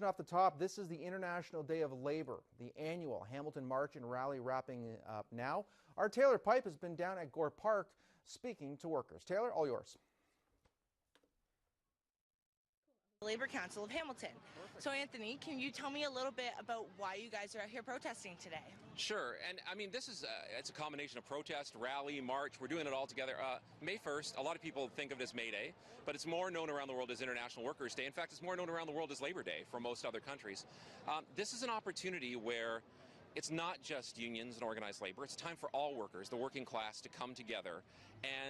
Off the top, this is the International Day of Labor, the annual Hamilton March and Rally wrapping up now. Our Taylor Pipe has been down at Gore Park speaking to workers. Taylor, all yours. Labor Council of Hamilton. So Anthony, can you tell me a little bit about why you guys are out here protesting today? Sure, and I mean this is it's a combination of protest, rally, march. We're doing it all together. May 1st, a lot of people think of it as May Day, but it's more known around the world as International Workers' Day. In fact, it's more known around the world as Labor Day for most other countries. This is an opportunity where it's not just unions and organized labor. It's a time for all workers, the working class, to come together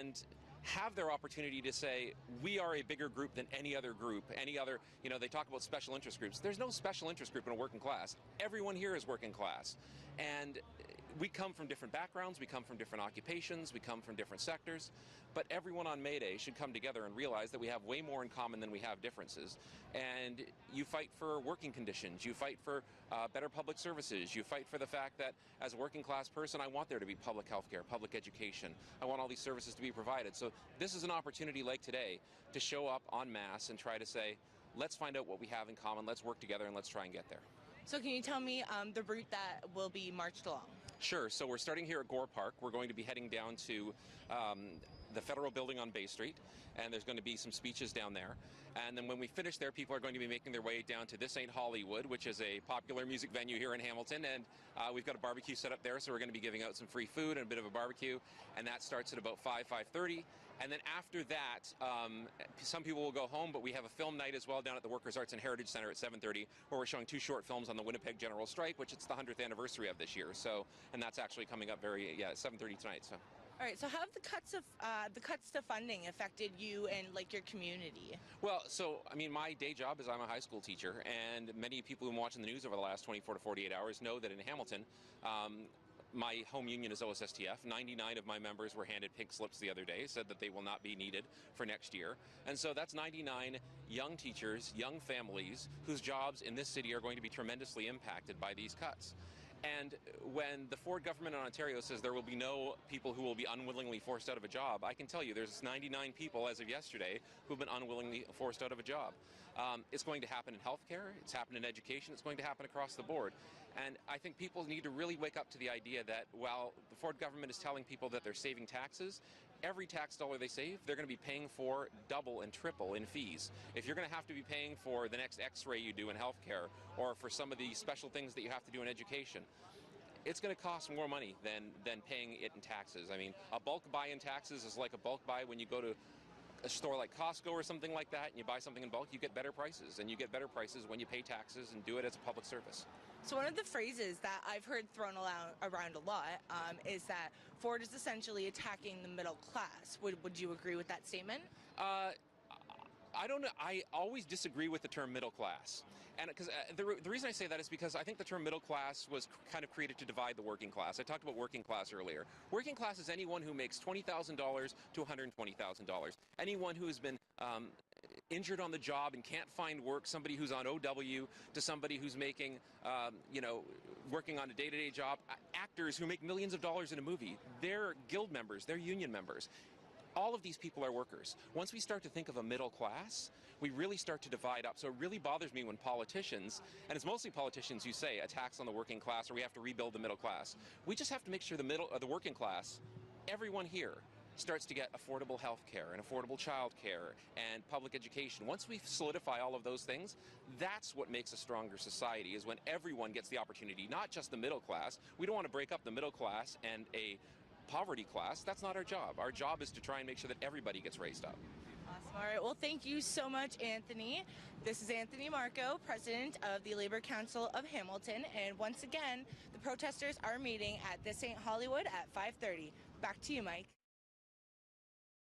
and have their opportunity to say, we are a bigger group than any other group, they talk about special interest groups. There's no special interest group in a working class. Everyone here is working class. And we come from different backgrounds, we come from different occupations, we come from different sectors, but everyone on May Day should come together and realize that we have way more in common than we have differences. And you fight for working conditions, you fight for better public services, you fight for the fact that as a working class person, I want there to be public health care, public education. I want all these services to be provided. So this is an opportunity like today to show up en masse and try to say, let's find out what we have in common, let's work together, and let's try and get there. So can you tell me the route that will be marched along? Sure. So we're starting here at Gore Park. We're going to be heading down to the Federal Building on Bay Street, and there's going to be some speeches down there. And then when we finish there, people are going to be making their way down to This Ain't Hollywood, which is a popular music venue here in Hamilton, and we've got a barbecue set up there, so we're going to be giving out some free food and a bit of a barbecue, and that starts at about 5:30. And then after that, some people will go home, but we have a film night as well down at the Workers' Arts and Heritage Center at 7:30, where we're showing 2 short films on the Winnipeg General Strike, which it's the 100th anniversary of this year. So, and that's actually coming up 7:30 tonight. So. All right. So how have the cuts to funding affected you and your community? Well, so I mean, my day job is I'm a high school teacher, and many people who've been watching the news over the last 24 to 48 hours know that in Hamilton, my home union is OSSTF. 99 of my members were handed pink slips the other day, said that they will not be needed for next year. And so that's 99 young teachers, young families, whose jobs in this city are going to be tremendously impacted by these cuts. And when the Ford government in Ontario says there will be no people who will be unwillingly forced out of a job, I can tell you there's 99 people as of yesterday who've been unwillingly forced out of a job. It's going to happen in healthcare, it's happened in education, it's going to happen across the board. And I think people need to really wake up to the idea that while the Ford government is telling people that they're saving taxes, every tax dollar they save, they're going to be paying for double and triple in fees. If you're going to have to be paying for the next x-ray you do in healthcare, or for some of the special things that you have to do in education, it's going to cost more money than paying it in taxes. I mean, a bulk buy in taxes is like a bulk buy when you go to a store like Costco or something like that, and you buy something in bulk, you get better prices. And you get better prices when you pay taxes and do it as a public service. So one of the phrases that I've heard thrown around a lot is that Ford is essentially attacking the middle class. Would you agree with that statement? I don't know. I always disagree with the term middle class. And because the reason I say that is because I think the term middle class was kind of created to divide the working class. I talked about working class earlier. Working class is anyone who makes $20,000 to $120,000. Anyone who has been injured on the job and can't find work, somebody who's on OW, to somebody who's making, working on a day-to-day job. Actors who make millions of dollars in a movie, they're guild members, they're union members. All of these people are workers. Once we start to think of a middle class, we really start to divide up. So it really bothers me when politicians, and it's mostly politicians who say a tax on the working class or we have to rebuild the middle class. We just have to make sure the working class, everyone here, starts to get affordable health care and affordable child care and public education. Once we solidify all of those things, that's what makes a stronger society, is when everyone gets the opportunity, not just the middle class. We don't want to break up the middle class and a poverty class. That's not our job. Our job is to try and make sure that everybody gets raised up. Awesome. All right. Well, thank you so much, Anthony. This is Anthony Marco, president of the Labor Council of Hamilton. And once again, the protesters are meeting at This Ain't Hollywood at 5:30. Back to you, Mike.